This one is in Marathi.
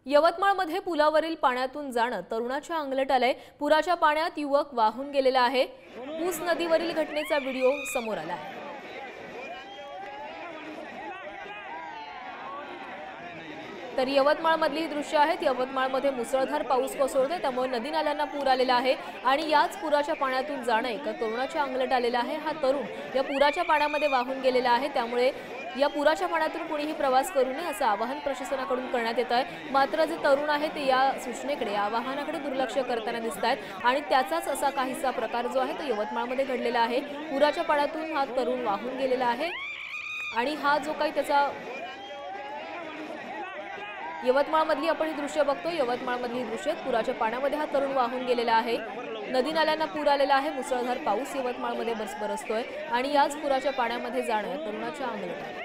यवतमाळमध्ये पुलावरील पाण्यातून जाणं तरुणाच्या अंगलट आलंय। पुराच्या पाण्यात युवक वाहून गेलेला आहे। पूस नदीवरील घटनेचा व्हिडिओ समोर आला आहे। तर यवतमाळमधली ही दृश्य आहेत। यवतमाळमध्ये मुसळधार पाऊस कोसळतोय, त्यामुळे नदी नाल्यांना पूर आलेला आहे आणि याच पुराच्या पाण्यातून जाणं एका तरुणाच्या अंगलट आलेला आहे। हा तरुण या पुराच्या पाण्यामध्ये वाहून गेलेला आहे, त्यामुळे या पुराच्या पाण्यातून कोणीही प्रवास करू नये असं आवाहन प्रशासनाकडून करण्यात येत आहे। मात्र जे तरुण आहे ते या सूचनेकडे आवाहनाकडे दुर्लक्ष करताना दिसतात आणि त्याचाच असा काहीसा प्रकार जो आहे तो यवतमाळमध्ये घडलेला आहे। पुराच्या पाण्यातून हा तरुण वाहून गेलेला आहे आणि हा जो काही त्याचा यवतमाळमधली आपण ही दृश्य बघतोय। यवतमाळमधली ही दृश्य पुराच्या पाण्यामध्ये हा तरुण वाहून गेलेला आहे। नदी नाल्यांना पूर आलेला आहे। मुसळधार पाऊस यवतमाळमध्ये बरसतोय आणि याच पुराच्या पाण्यामध्ये जाणं तरुणाच्या अंगलट आलंय।